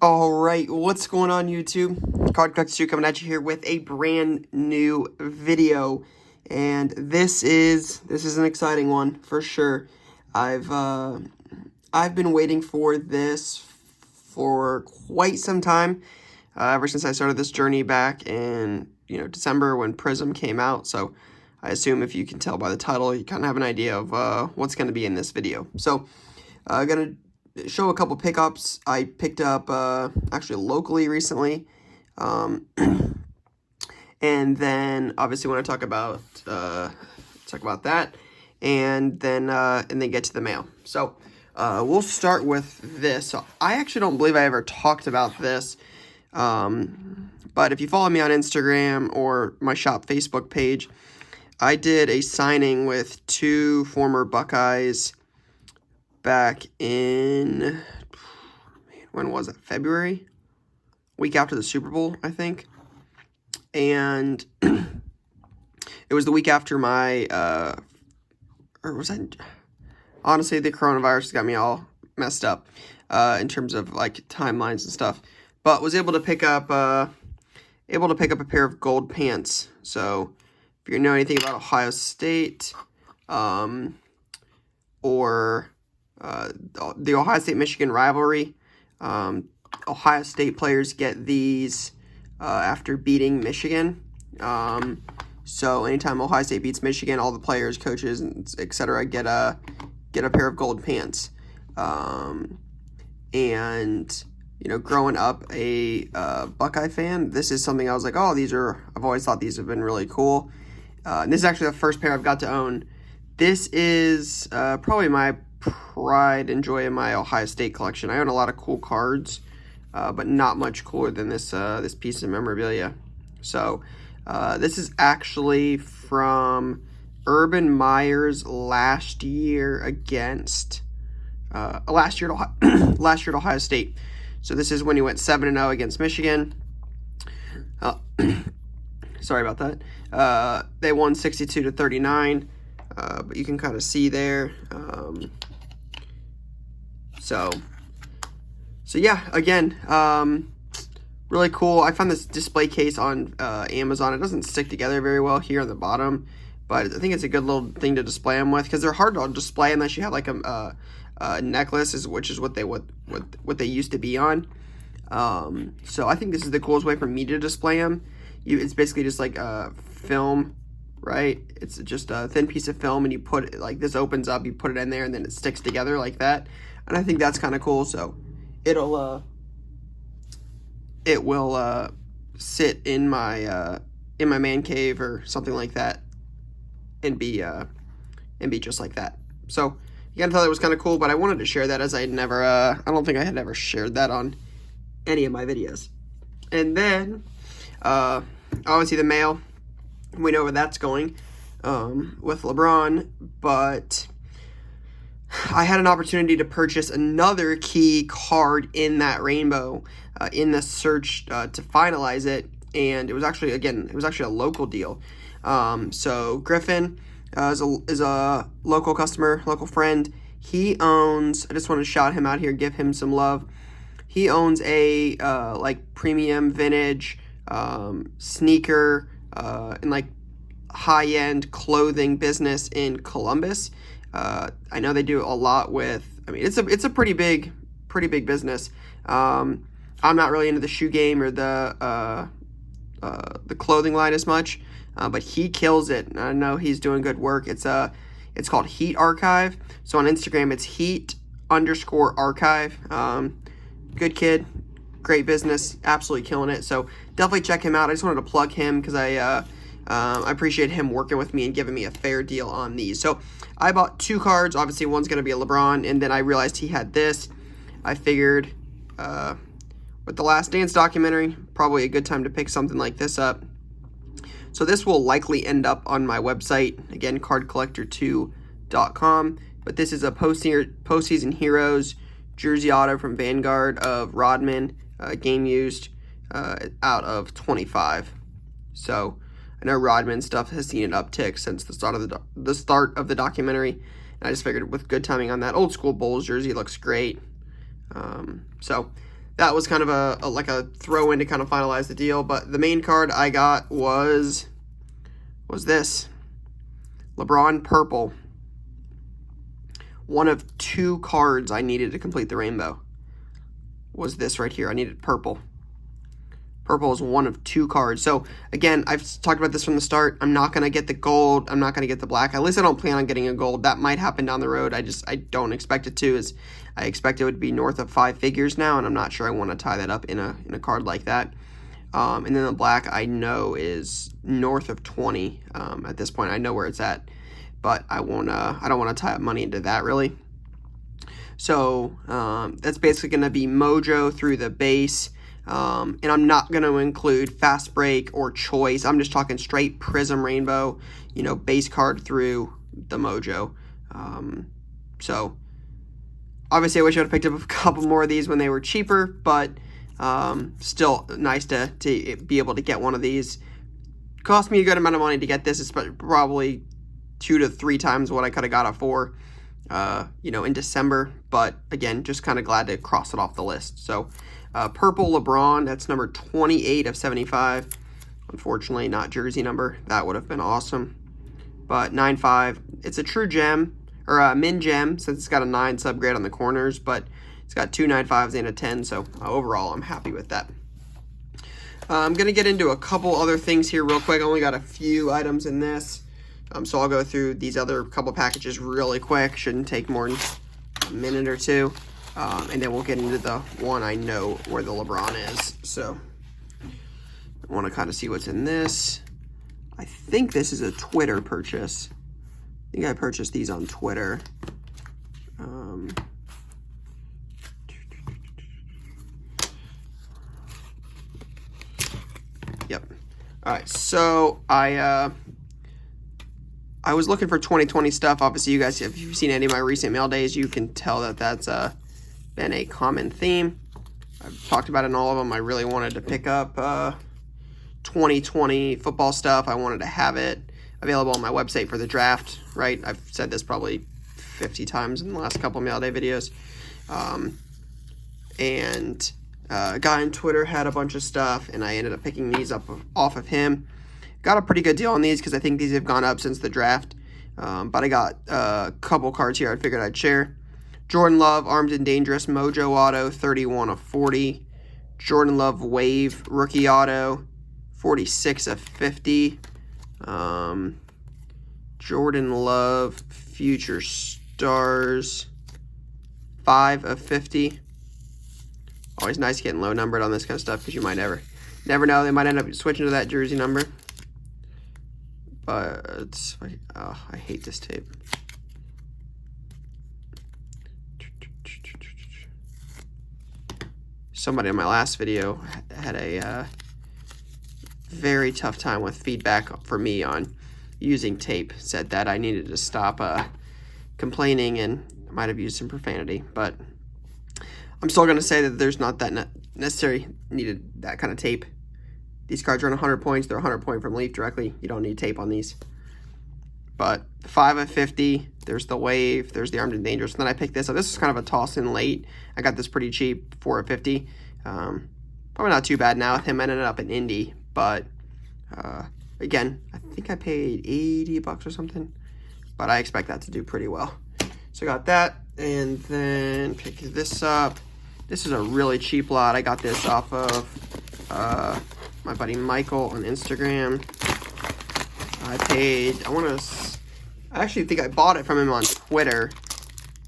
Alright, what's going on YouTube? Card Collector 2 coming at you here with a brand new video. And this is an exciting one for sure. I've been waiting for this for quite some time. Ever since I started this journey back in December when Prizm came out. So I assume if you can tell by the title, you kind of have an idea of what's going to be in this video. So I'm going to show a couple pickups I picked up actually locally recently, and then obviously want to talk about that, and then get to the mail. So we'll start with this. So I actually don't believe I ever talked about this, but if you follow me on Instagram or my shop Facebook page, I did a signing with two former Buckeyes back in, when was it? February? Week after the Super Bowl, I think. And it was the week after my, or was that, honestly, the coronavirus got me all messed up in terms of like timelines and stuff. But was able to pick up a pair of gold pants. So if you know anything about Ohio State, or the Ohio State-Michigan rivalry, Ohio State players get these after beating Michigan. So anytime Ohio State beats Michigan, all the players, coaches, etc. get a pair of gold pants. And growing up a Buckeye fan, this is something I was like, oh, I've always thought these have been really cool. And this is actually the first pair I've got to own. This is probably my pride and joy in my Ohio State collection. I own a lot of cool cards, but not much cooler than this piece of memorabilia. So this is actually from Urban Meyer's last year at Ohio State. So this is when he went 7-0 against Michigan. Sorry about that. They won 62-39. But you can kind of see there. So yeah, again, really cool. I found this display case on Amazon. It doesn't stick together very well here on the bottom, but I think it's a good little thing to display them with because they're hard to display unless you have like a necklace, which is what they used to be on. So I think this is the coolest way for me to display them. It's basically just like film. Right? It's just a thin piece of film, and you put it, like this opens up, you put it in there, and then it sticks together like that. And I think that's kind of cool. So it will sit in my man cave or something like that, and be just like that. So again, I thought that was kind of cool, but I wanted to share that as I don't think I had ever shared that on any of my videos. And then obviously the mail. We know where that's going with LeBron, but I had an opportunity to purchase another key card in that rainbow in the search to finalize it, and it was actually a local deal. So Griffin is a local customer, local friend. He owns, I just want to shout him out here, give him some love. He owns a like premium vintage sneaker and like high-end clothing business in Columbus. I know they do a lot with, it's a pretty big business. I'm not really into the shoe game or the clothing line as much, but he kills it. I know he's doing good work. It's called Heat Archive. So on Instagram, it's Heat_Archive. Good kid. Great business, absolutely killing it. So definitely check him out. I just wanted to plug him because I appreciate him working with me and giving me a fair deal on these. So I bought two cards. Obviously, one's going to be a LeBron, and then I realized he had this. I figured with the Last Dance documentary, probably a good time to pick something like this up. So this will likely end up on my website, again, cardcollector2.com. But this is a postseason heroes jersey auto from Vanguard of Rodman, game used out of 25. So I know Rodman stuff has seen an uptick since the start of the documentary, and I just figured with good timing on that old school Bulls jersey, looks great. So that was kind of a like a throw-in to kind of finalize the deal. But the main card I got was this. LeBron purple. One of 2 cards I needed to complete the rainbow was this right here. I needed purple. Purple is one of 2 cards. So, again, I've talked about this from the start. I'm not going to get the gold. I'm not going to get the black. At least I don't plan on getting a gold. That might happen down the road. I don't expect it to. I expect it would be north of 5 figures now, and I'm not sure I want to tie that up in a card like that. And then the black I know is north of 20 at this point. I know where it's at, but I don't want to tie up money into that really. So that's basically going to be Mojo through the base. And I'm not going to include Fast Break or Choice. I'm just talking straight Prizm Rainbow, base card through the Mojo. So obviously I wish I would have picked up a couple more of these when they were cheaper, but still nice to be able to get one of these. Cost me a good amount of money to get this. It's probably 2 to 3 times what I could have got it for, in December. But again, just kind of glad to cross it off the list. So purple LeBron, that's number 28 of 75. Unfortunately, not jersey number. That would have been awesome. But 9.5. It's a true gem, or a min gem, since it's got a 9 subgrade on the corners, but it's got 2 9.5s and a 10, so overall I'm happy with that. I'm going to get into a couple other things here real quick. I only got a few items in this, so I'll go through these other couple packages really quick. Shouldn't take more than a minute or two, and then we'll get into the one I know where the LeBron is. So I want to kind of see what's in this. I think this is a Twitter purchase. I think I purchased these on Twitter. Yep. All right, so I was looking for 2020 stuff. Obviously, you guys, if you've seen any of my recent mail days, you can tell that that's been a common theme. I've talked about it in all of them. I really wanted to pick up 2020 football stuff. I wanted to have it available on my website for the draft, right? I've said this probably 50 times in the last couple mail day videos. And a guy on Twitter had a bunch of stuff, and I ended up picking these up off of him. Got a pretty good deal on these because I think these have gone up since the draft. But I got a couple cards here I figured I'd share. Jordan Love, Armed and Dangerous, Mojo Auto, 31 of 40. Jordan Love Wave, Rookie Auto, 46 of 50. Jordan Love, Future Stars, 5 of 50. Always nice getting low numbered on this kind of stuff because you might never know. They might end up switching to that jersey number. But I hate this tape. Somebody in my last video had a very tough time with feedback for me on using tape. Said that I needed to stop complaining, and I might have used some profanity, but I'm still going to say that there's not that necessary needed that kind of tape. These cards are on 100 points. They're 100 point from Leaf directly. You don't need tape on these. But 5 of 50. There's the Wave. There's the Armed and Dangerous. And then I picked this up. This is kind of a toss in late. I got this pretty cheap, 4 of 50. Probably not too bad now with him ending up in Indy. But again, I think I paid $80 or something. But I expect that to do pretty well. So I got that. And then pick this up. This is a really cheap lot. I got this off of my buddy Michael on Instagram. I actually think I bought it from him on Twitter,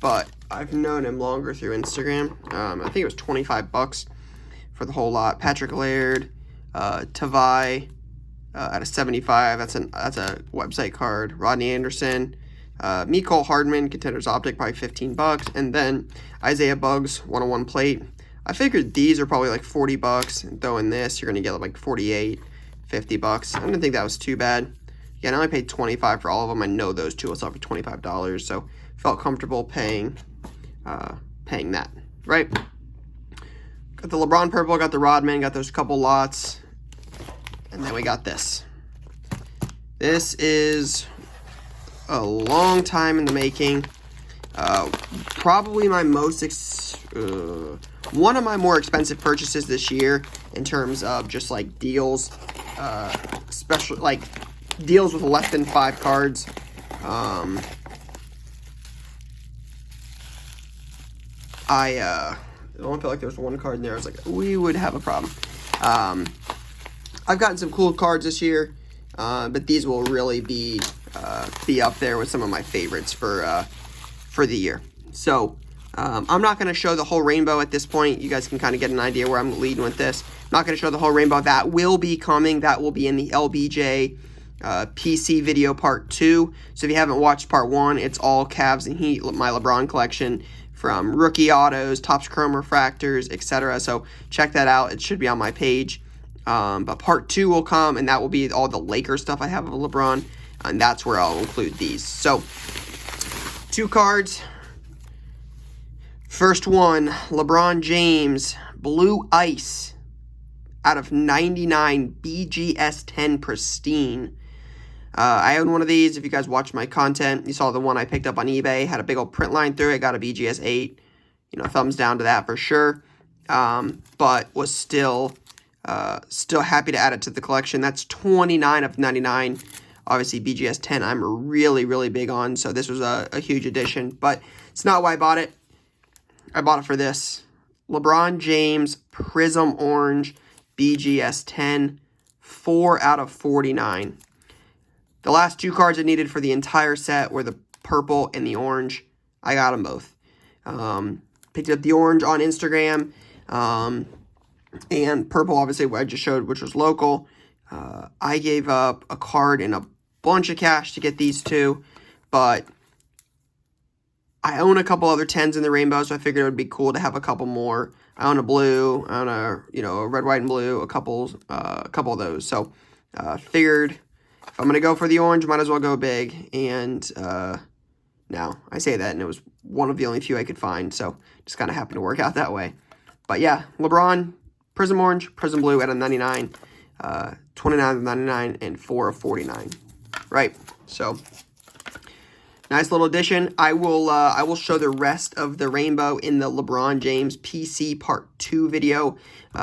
but I've known him longer through Instagram. I think it was $25 for the whole lot. Patrick Laird, Tavai at a 75. That's a website card. Rodney Anderson, Mecole Hardman, Contenders Optic, probably $15, and then Isaiah Buggs 101 plate. I figured these are probably like $40, and throw in this, you're gonna get like 48, $50. I didn't think that was too bad. Yeah, I only paid $25 for all of them. I know those two will sell for $25, so felt comfortable paying that, right? Got the LeBron purple, got the Rodman, got those couple lots, and then we got this. This is a long time in the making. Probably my most one of my more expensive purchases this year in terms of just like deals, special like deals with less than 5 cards. I don't feel like there's one card in there. I was like, we would have a problem. I've gotten some cool cards this year, but these will really be up there with some of my favorites for the year. So I'm not going to show the whole rainbow at this point. You guys can kind of get an idea where I'm leading with this. I'm not going to show the whole rainbow. That will be coming. That will be in the LBJ PC video part 2. So if you haven't watched part 1, it's all Cavs and Heat, my LeBron collection, from rookie autos, Topps Chrome refractors, etc. So check that out. It should be on my page. But part 2 will come, and that will be all the Lakers stuff I have of LeBron, and that's where I'll include these. So 2 cards. First one, LeBron James, Blue Ice, out of 99, BGS 10 Pristine. I own one of these. If you guys watch my content, you saw the one I picked up on eBay. Had a big old print line through it. Got a BGS 8. Thumbs down to that for sure. But was still happy to add it to the collection. That's 29 of 99. Obviously, BGS 10 I'm really, really big on. So this was a huge addition. But it's not why I bought it. I bought it for this. LeBron James Prizm Orange BGS 10. 4 out of 49. The last 2 cards I needed for the entire set were the purple and the orange. I got them both. Picked up the orange on Instagram. And purple, obviously, what I just showed, which was local. I gave up a card and a bunch of cash to get these 2. But I own a couple other 10s in the rainbow, so I figured it would be cool to have a couple more. I own a blue. I own a red, white, and blue. A couple of those. So figured if I'm going to go for the orange, might as well go big. And now I say that, and it was one of the only few I could find. So just kind of happened to work out that way. But yeah, LeBron, Prizm Orange, Prizm Blue out of 99, 29 of 99, and 4 of 49. Right, so nice little addition. I will show the rest of the rainbow in the LeBron James PC Part 2 video,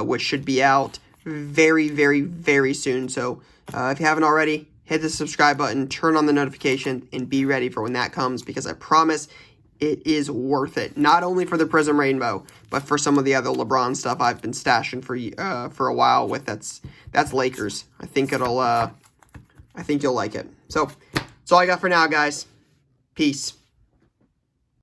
which should be out very, very, very soon. So if you haven't already, hit the subscribe button, turn on the notification, and be ready for when that comes, because I promise it is worth it. Not only for the Prizm Rainbow, but for some of the other LeBron stuff I've been stashing for a while with. That's Lakers. I think you'll like it. So that's all I got for now, guys. Peace.